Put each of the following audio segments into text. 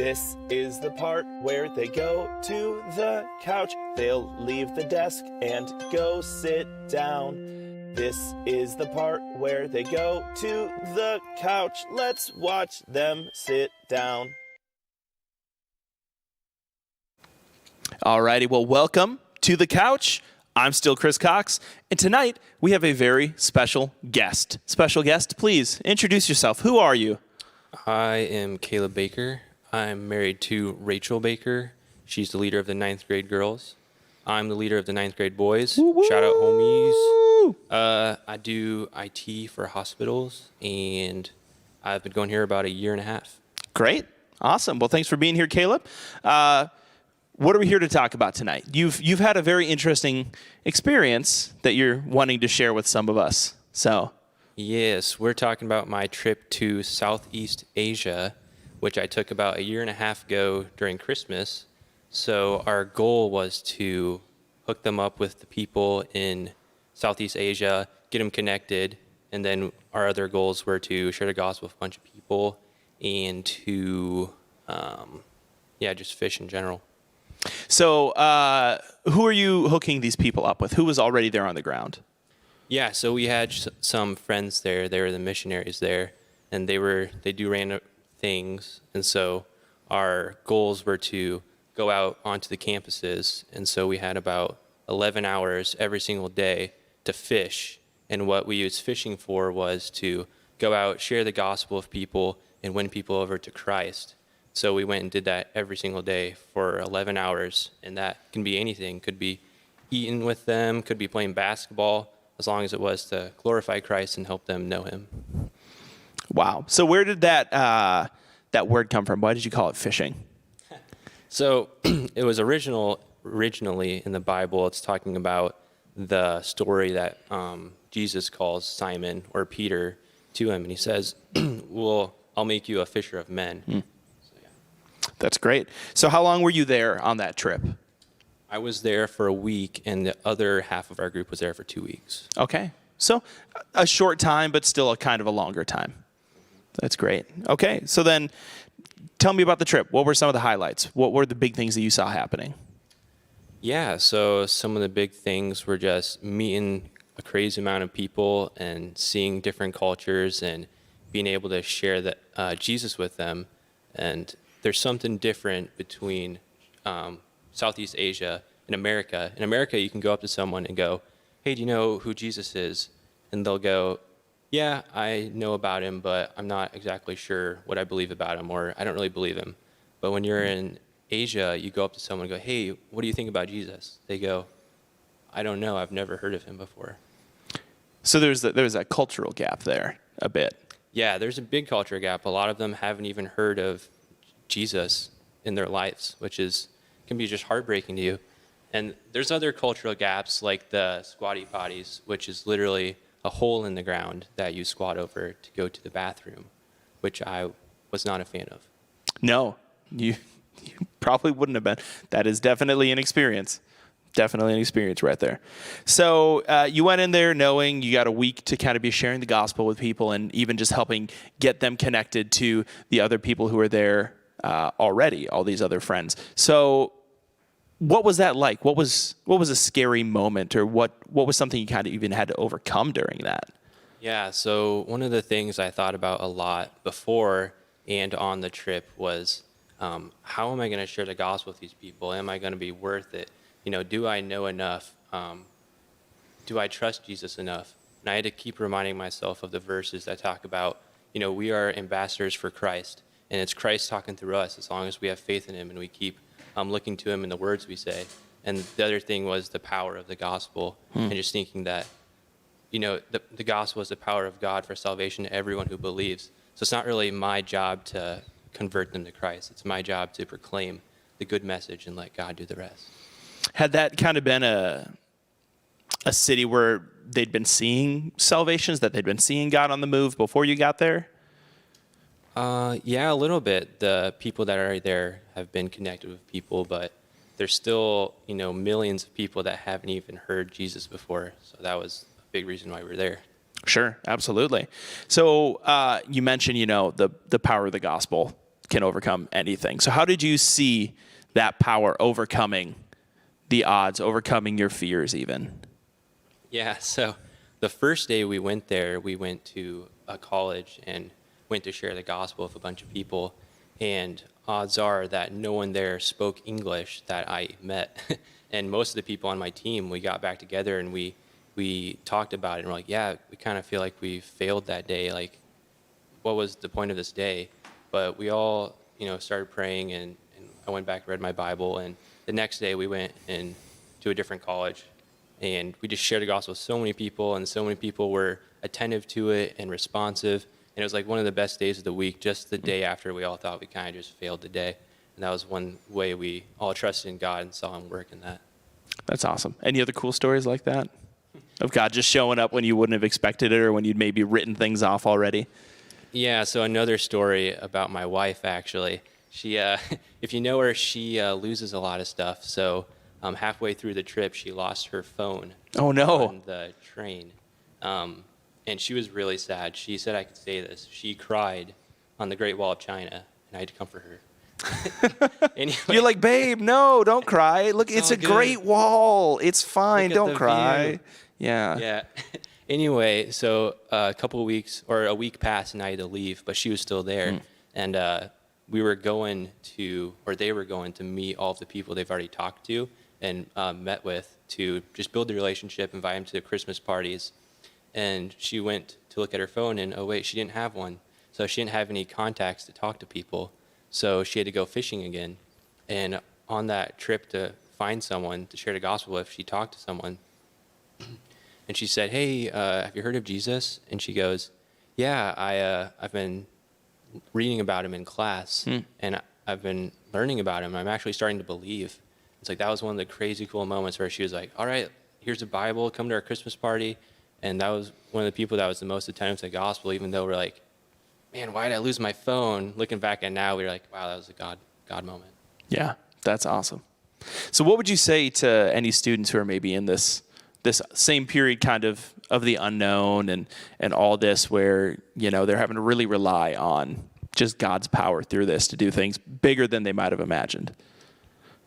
This is the part where they go to the couch. They'll leave the desk and go sit down. This is the part where they go to the couch. Let's watch them sit down. Alrighty, well, welcome to the couch. I'm still Chris Cox, and tonight we have a very special guest. Special guest, please introduce yourself. Who are you? I am Caleb Baker. I'm married to Rachel Baker. She's the leader of the 9th grade girls. I'm the leader of the 9th grade boys. Woo-woo! Shout out homies. I do IT for hospitals, and I've been going here about a year and a half. Great. Awesome. Well, thanks for being here, Caleb. What are we here to talk about tonight? You've had a very interesting experience that you're wanting to share with some of us. So, Yes, we're talking about my trip to Southeast Asia, which I took about a year and a half ago during Christmas. So our goal was to hook them up with the people in Southeast Asia, get them connected, and then our other goals were to share the gospel with a bunch of people and to, just fish in general. So who are you hooking these people up with? Who was already there on the ground? Yeah, so we had some friends there. They were the missionaries there, and they do random things. And so our goals were to go out onto the campuses. And so we had about 11 hours every single day to fish. And what we used fishing for was to go out, share the gospel with people, and win people over to Christ. So we went and did that every single day for 11 hours. And that can be anything. Could be eating with them, could be playing basketball, as long as it was to glorify Christ and help them know him. Wow. So where did that word come from? Why did you call it fishing? So it was originally in the Bible. It's talking about the story that Jesus calls Simon or Peter to him. And he says, well, I'll make you a fisher of men. So, yeah. That's great. So how long were you there on that trip? I was there for a week, and the other half of our group was there for 2 weeks. Okay. So a short time, but still a kind of a longer time. That's great. Okay. So then tell me about the trip. What were some of the highlights? What were the big things that you saw happening? Yeah, so some of the big things were just meeting a crazy amount of people and seeing different cultures and being able to share Jesus with them. And there's something different between Southeast Asia and America. In America, you can go up to someone and go, hey, do you know who Jesus is? And they'll go, yeah, I know about him, but I'm not exactly sure what I believe about him, or I don't really believe him. But when you're in Asia, you go up to someone and go, hey, what do you think about Jesus? They go, I don't know. I've never heard of him before. So there's a cultural gap there a bit. Yeah, there's a big culture gap. A lot of them haven't even heard of Jesus in their lives, which can be just heartbreaking to you. And there's other cultural gaps like the squatty potties, which is literally a hole in the ground that you squat over to go to the bathroom, which I was not a fan of. No, you probably wouldn't have been. That is definitely an experience. Definitely an experience right there. So you went in there knowing you got a week to kind of be sharing the gospel with people and even just helping get them connected to the other people who are there already, all these other friends. So what was that like? What was a scary moment, or what was something you kind of even had to overcome during that? Yeah, so one of the things I thought about a lot before and on the trip was how am I going to share the gospel with these people? Am I going to be worth it? Do I know enough? Do I trust Jesus enough? And I had to keep reminding myself of the verses that talk about, we are ambassadors for Christ. And it's Christ talking through us as long as we have faith in him and we keep looking to him in the words we say. And the other thing was the power of the gospel and just thinking that, the gospel is the power of God for salvation to everyone who believes. So it's not really my job to convert them to Christ. It's my job to proclaim the good message and let God do the rest. Had that kind of been a city where they'd been seeing salvations, that they'd been seeing God on the move before you got there? Yeah, a little bit. The people that are there have been connected with people, but there's still, millions of people that haven't even heard Jesus before. So that was a big reason why we were there. Sure, absolutely. So you mentioned, the power of the gospel can overcome anything. So how did you see that power overcoming the odds, overcoming your fears even? Yeah, so the first day we went there, we went to a college and went to share the gospel with a bunch of people. And odds are that no one there spoke English that I met. And most of the people on my team, we got back together and we talked about it. And we're like, yeah, we kind of feel like we failed that day. Like, what was the point of this day? But we all, started praying, and I went back and read my Bible. And the next day we went to a different college, and we just shared the gospel with so many people, and so many people were attentive to it and responsive. And it was like one of the best days of the week, just the day after we all thought we kind of just failed the day. And that was one way we all trusted in God and saw him work in that. That's awesome. Any other cool stories like that? Of God just showing up when you wouldn't have expected it, or when you'd maybe written things off already? Yeah, so another story about my wife, actually. She, if you know her, she loses a lot of stuff. So halfway through the trip, she lost her phone. Oh, no. On the train. And she was really sad. She said I could say this. She cried on the Great Wall of China, and I had to comfort her. Anyway, You're like, babe, no, don't cry. Look, it's a all good. great wall. It's fine. Look at Don't the cry. view. Yeah. Yeah. Anyway, so a couple of weeks or a week passed and I had to leave, but she was still there. And they were going to meet all of the people they've already talked to and met with to just build the relationship, invite them to the Christmas parties. And she went to look at her phone and, oh, wait, she didn't have one. So she didn't have any contacts to talk to people. So she had to go fishing again. And on that trip to find someone to share the gospel with, she talked to someone. And she said, hey, have you heard of Jesus? And she goes, yeah, I've been reading about him in class, and I've been learning about him. I'm actually starting to believe. It's like that was one of the crazy cool moments where she was like, all right, here's a Bible, come to our Christmas party. And that was one of the people that was the most attentive to the gospel, even though we're like, man, why did I lose my phone? Looking back at now, we're like, wow, that was a God moment. Yeah, that's awesome. So what would you say to any students who are maybe in this same period kind of the unknown and all this, where, they're having to really rely on just God's power through this to do things bigger than they might have imagined?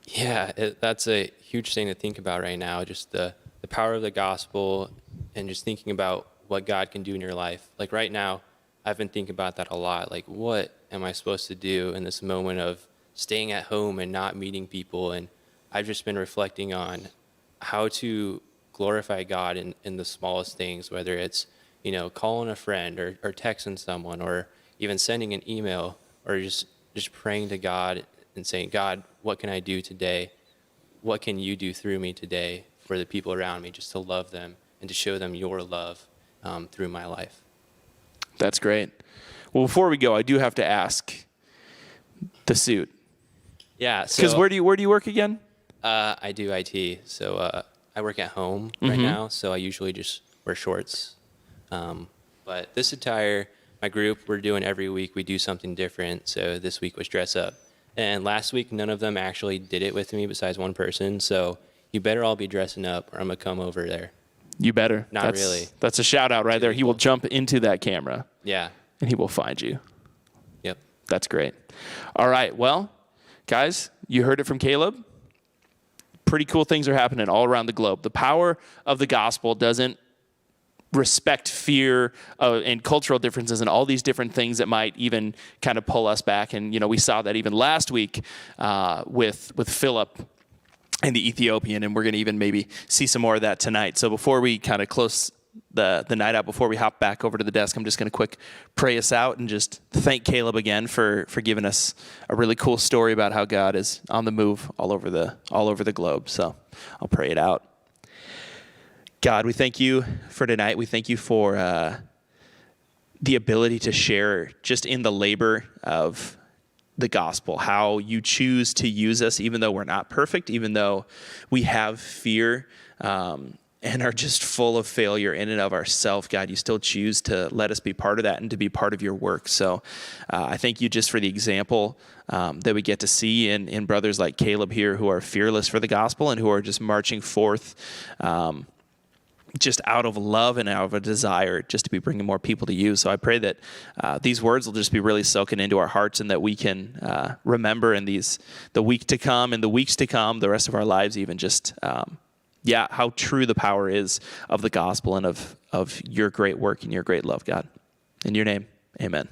Yeah, that's a huge thing to think about right now, just the power of the gospel and just thinking about what God can do in your life. Like right now, I've been thinking about that a lot. Like, what am I supposed to do in this moment of staying at home and not meeting people? And I've just been reflecting on how to glorify God in the smallest things, whether it's, calling a friend or texting someone or even sending an email or just praying to God and saying, God, what can I do today? What can you do through me today for the people around me, just to love them and to show them your love through my life? That's great. Well, before we go, I do have to ask the suit. Yeah. Because where do you work again? I do IT. So I work at home right now, so I usually just wear shorts. But this attire, my group, we're doing every week. We do something different. So this week was dress up. And last week, none of them actually did it with me besides one person. So you better all be dressing up or I'm going to come over there. You better. Not really. That's a shout out right there. He will jump into that camera. Yeah. And he will find you. Yep. That's great. All right. Well, guys, you heard it from Caleb. Pretty cool things are happening all around the globe. The power of the gospel doesn't respect fear and cultural differences and all these different things that might even kind of pull us back. And, we saw that even last week with Philip and the Ethiopian, and we're going to even maybe see some more of that tonight. So before we kind of close the night out, before we hop back over to the desk, I'm just going to quick pray us out and just thank Caleb again for giving us a really cool story about how God is on the move all over the globe. So I'll pray it out. God, we thank you for tonight. We thank you for the ability to share just in the labor of the gospel, how you choose to use us, even though we're not perfect, even though we have fear and are just full of failure in and of ourselves. God, you still choose to let us be part of that and to be part of your work. So I thank you just for the example that we get to see in brothers like Caleb here, who are fearless for the gospel and who are just marching forth just out of love and out of a desire just to be bringing more people to you. So I pray that these words will just be really soaking into our hearts, and that we can remember in the week to come and the weeks to come, the rest of our lives, even just, how true the power is of the gospel and of your great work and your great love, God. In your name, amen.